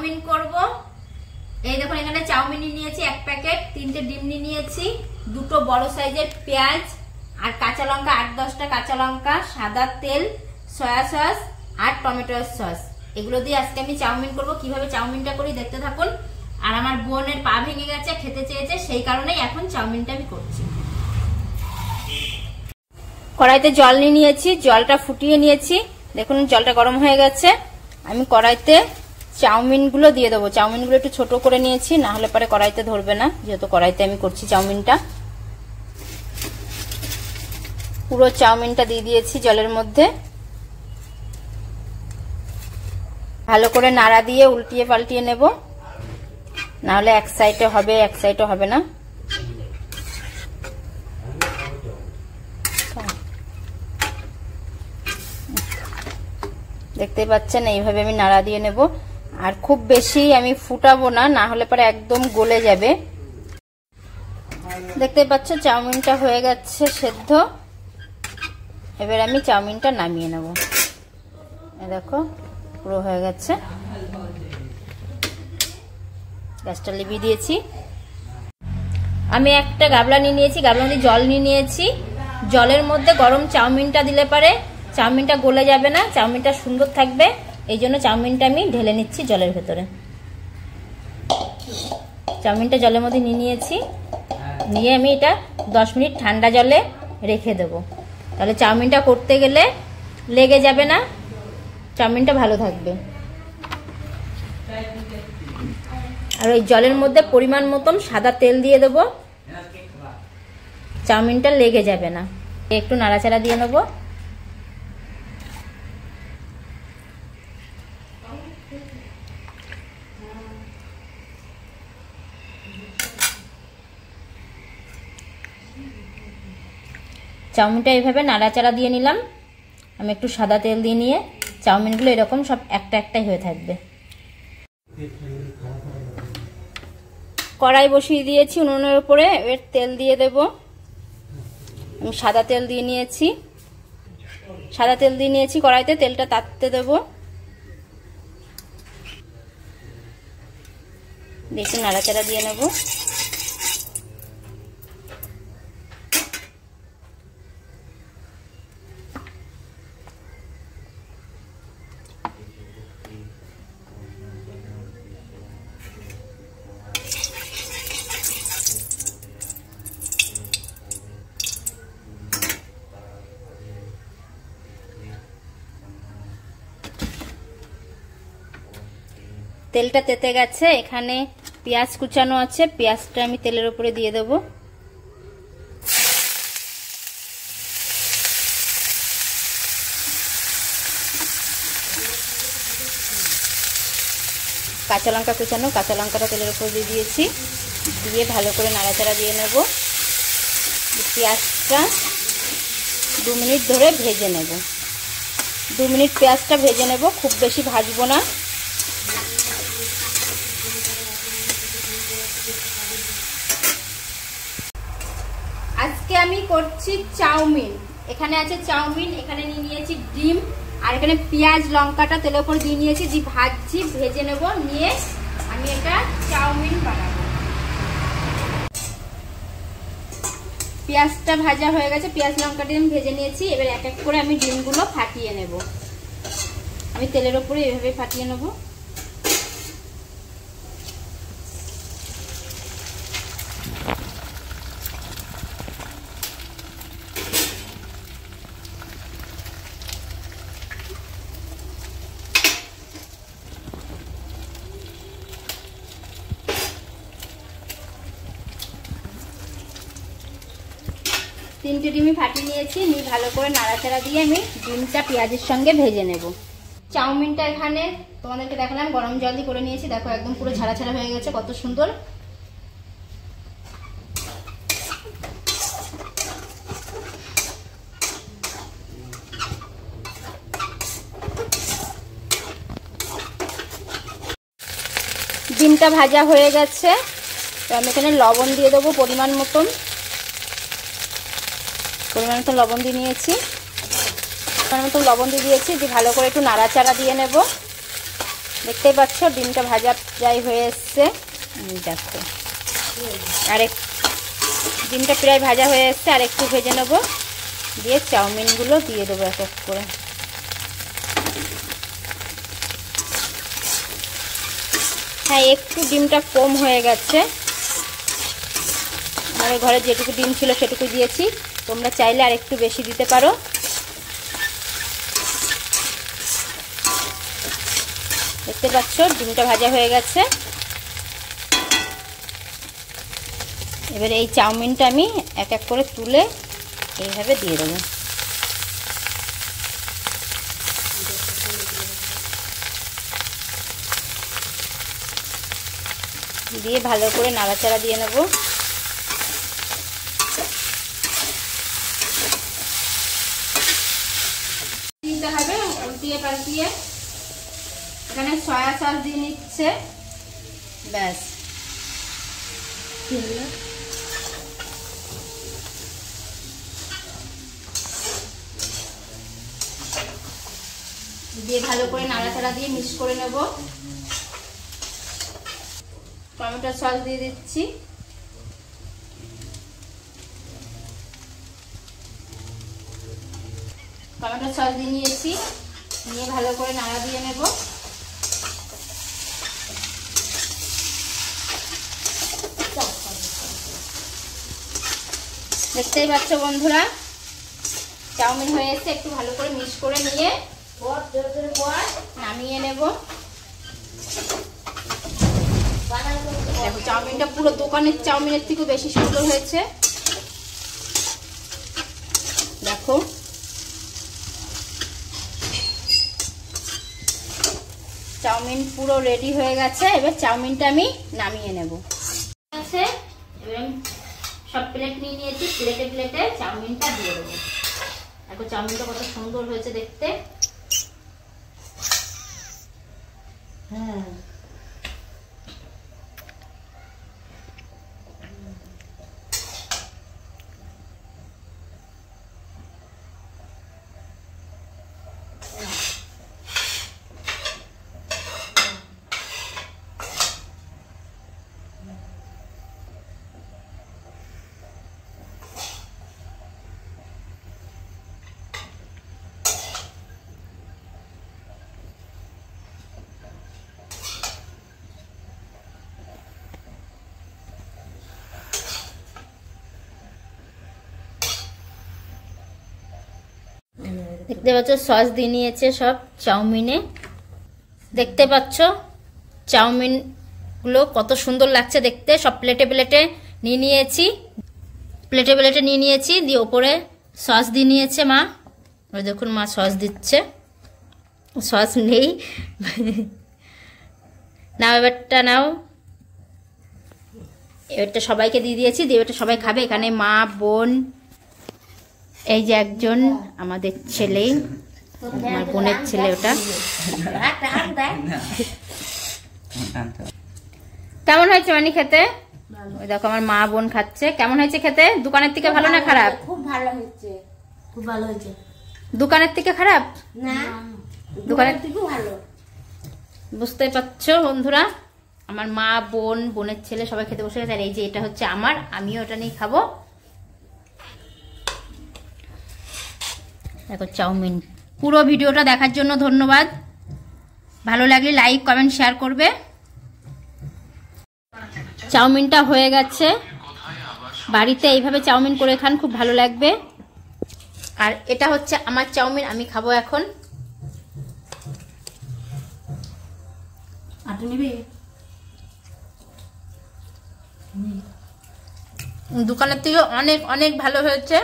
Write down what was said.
Chowmein করব। এই দেখুন এখানে চাউমিন নিয়েছি 1 প্যাকেট, 3টে ডিম নিয়েছি, 2টো বড় সাইজের পেঁয়াজ আর কাঁচা লঙ্কা 8-10টা কাঁচা লঙ্কা, সাদা তেল, সয়া সস আর টমেটো সস। এগুলো দিয়ে আজকে আমি চাউমিন করব। কিভাবে চাউমিনটা করি দেখতে থাকুন। আর আমার বোনের পা ভেঙে গেছে, খেতে চেয়েছে, সেই কারণেই এখন চাউমিনটা আমি করছি। কড়াইতে জল নিয়েছি, জলটা ফুটিয়ে নিয়েছি। দেখুন জলটা গরম হয়ে গেছে। আমি কড়াইতে চাউমিনগুলো দিয়ে দেবো। চাউমিনগুলো একটু ছোট করে নিয়েছি, না হলে পরে কড়াইতে ধরবে না, যেহেতু কড়াইতে আমি করছি চাউমিনটা। পুরো চাউমিনটা দিয়ে দিয়েছি জলের মধ্যে। ভালো করে নাড়া দিয়ে উল্টিয়ে পাল্টিয়ে নেব, না হলে এক সাইডে হবে, এক সাইডে হবে না। দেখতে পাচ্ছেন এইভাবে আমি নাড়া দিয়ে নেব। আর খুব বেশি আমি ফুটাবো না, না হলে পরে একদম গলে যাবে। দেখতে পাচ্ছ চাউমিনটা হয়ে গেছে সেদ্ধ। এবার আমি চাউমিনটা নামিয়ে নেব। দেখো পুরো হয়ে গেছে। গ্যাসটা লিভিয়ে দিয়েছি। আমি একটা গাবলা নিয়েছি, গাবলার মধ্যে জল নিয়েছি। জলের মধ্যে গরম চাউমিনটা দিলে পারে চাউমিনটা গলে যাবে না, চাউমিনটা সুন্দর থাকবে। এই জন্য চাউমিনটা আমি ঢেলে নিচ্ছি জলের ভেতরে। চাউমিনটা জলের মধ্যে নিয়েছি, নিয়ে আমি এটা 10 মিনিট ঠান্ডা জলে রেখে দেব। তাহলে চাউমিনটা করতে গেলে লেগে যাবে না, চাউমিনটা ভালো থাকবে। আর ওই জলের মধ্যে পরিমাণ মতন সাদা তেল দিয়ে দেব, চাউমিনটা লেগে যাবে না। একটু নাড়াচাড়া দিয়ে নেব। চাউমিনটা এইভাবে নাড়াচাড়া দিয়ে নিলাম। আমি একটু সাদা তেল দিয়ে নিয়ে চাউমিনগুলো এরকম সব একটা একটাই হয়ে থাকবে। কড়াই বসিয়ে দিয়েছি উনুনের উপরে, এর তেল দিয়ে দেব। আমি সাদা তেল দিয়ে নিয়েছি, সাদা তেল দিয়ে নিয়েছি কড়াইতে। তেলটা তাপতে দেব, একটু নাড়াচাড়া দিয়ে নেব। তেলটা তেতে গেছে। এখানে পেঁয়াজ কুচানো আছে, পেঁয়াজটা আমি তেলের উপরে দিয়ে দেব। কাঁচা লঙ্কা কুচানো, কাঁচা লঙ্কাটা তেলের উপর দিয়ে দিয়েছি, দিয়ে ভালো করে নাড়াচাড়া দিয়ে নেব। পেঁয়াজটা 2 মিনিট ধরে ভেজে নেব। 2 মিনিট পেঁয়াজটা ভেজে নেব, খুব বেশি ভাজবো না। আজকে আমি করছি চাউমিন। এখানে আছে চাউমিন, এখানে নিয়েছি ডিম, আর এখানে পেঁয়াজ লঙ্কাটা তেলের উপর দিয়ে নিয়েছি, দিয়ে ভাজছি, ভেজে নেব। নিয়ে আমি এটা চাউমিন বানাবো। পেঁয়াজটা ভাজা হয়ে গেছে, পেঁয়াজ লঙ্কাটা আমি ভেজে নিয়েছি। এবার এক এক করে আমি ডিমগুলো ফাটিয়ে নেব। আমি তেলের উপরে এভাবে ফাটিয়ে নেব। তিনটে ডিমই ফাটিয়ে নিয়েছি, নিয়ে ভালো করে নাড়াচাড়া দিয়ে আমি ডিমটা পেঁয়াজের সঙ্গে ভেজে নেব। চাউমিনটা এখানে তোমাদেরকে দেখালাম, গরম জল দিয়ে করে নিয়েছি। দেখো একদম পুরো ছাড়া ছাড়া হয়ে গেছে, কত সুন্দর। ডিমটা ভাজা হয়ে গেছে। তো আমি এখানে লবণ দিয়ে দেবো পরিমাণ মতন। লবণ দিয়ে নিয়েছি, পরিমাণ মতন লবণ দিয়ে দিয়েছি। দিয়ে ভালো করে একটু নাড়াচাড়া দিয়ে নেব। দেখতেই পাচ্ছ ডিমটা ভাজা প্রায় হয়ে এসছে। দেখো ডিমটা প্রায় ভাজা হয়ে এসছে, আর একটু ভেজে নেব, দিয়ে চাউমিনগুলো দিয়ে দেবো এক এক করে। হ্যাঁ, একটু ডিমটা কম হয়ে গেছে, আমার ঘরে যেটুকু ডিম ছিল সেটুকু দিয়েছি, তোমরা চাইলে আর একটু বেশি দিতে পারো। দেখতে পাচ্ছ ডিমটা ভাজা হয়ে গেছে। এবারে এই চাউমিনটা আমি এক এক করে তুলে এইভাবে দিয়ে দেবো। দিয়ে ভালো করে নাড়াচাড়া দিয়ে নেব। দিতে হবে উল্টিয়ে পাল্টিয়ে। এখানে সয়া সস দিয়ে নিচ্ছে, ব্যাস। দিয়ে ভালো করে নাড়াচাড়া দিয়ে মিক্স করে নেব। টমেটো সস দিয়ে দিচ্ছি, টমেটো সস দিয়ে নিয়েছি, নিয়ে ভালো করে নাড়া দিয়ে নেব। দেখতেই পাচ্ছ বন্ধুরা চাউমিন হয়ে এসে একটু ভালো করে মিক্স করে নিয়ে নামিয়ে নেব। দেখো চাউমিনটা পুরো দোকানের চাউমিনের থেকেও বেশি সুন্দর হয়েছে। দেখো চাউমিন পুরো রেডি হয়ে গেছে। এবার চাউমিনটা আমি নামিয়ে নেব। এবার সব প্লেট নিয়ে নিয়েছি, প্লেটে প্লেটে চাউমিনটা দিয়ে দেবো। দেখো চাউমিনটা কত সুন্দর হয়েছে দেখতে। হ্যাঁ, দেখতে পাচ্ছ সস দিয়ে নিয়েছে সব চাউমিনে। দেখতে পাচ্ছ চাউমিন গুলো কত সুন্দর লাগছে দেখতে। সব প্লেটে প্লেটে নিয়ে নিয়েছি, প্লেটে প্লেটে নিয়ে নিয়েছি। দিয়ে ওপরে সস দিয়ে নিয়েছে মা। ওই দেখুন মা সস দিচ্ছে, সস নেই। নাও এবারটা নাও, এবারটা সবাইকে দিয়ে দিয়েছি। দিয়ে এবারটা সবাই খাবে। এখানে মা, বোন, এই যে একজন আমাদের ছেলে, আমার বোনের ছেলে, ওটা। কেমন হয়েছে মানে খেতে? ওই দেখো আমার মা বোন খাচ্ছে। কেমন হয়েছে খেতে? দোকানের থেকে ভালো না খারাপ? খুব ভালো হয়েছে, খুব ভালো হয়েছে। দোকানের থেকে খারাপ না, দোকানের থেকে ভালো। বুঝতে পারছো বন্ধুরা, আমার মা, বোন, বোনের ছেলে সবাই খেতে বসে গেছে। আর এই যে এটা হচ্ছে আমার, আমিও ওটা নিয়ে খাবো। দেখো চাউমিন। পুরো ভিডিওটা দেখার জন্য ধন্যবাদ। ভালো লাগলে লাইক, কমেন্ট, শেয়ার করবে। চাউমিনটা হয়ে গেছে। বাড়িতে এইভাবে চাউমিন করে খান, খুব ভালো লাগবে। আর এটা হচ্ছে আমার চাউমিন, আমি খাবো এখন। দোকানের থেকে অনেক অনেক ভালো হয়েছে।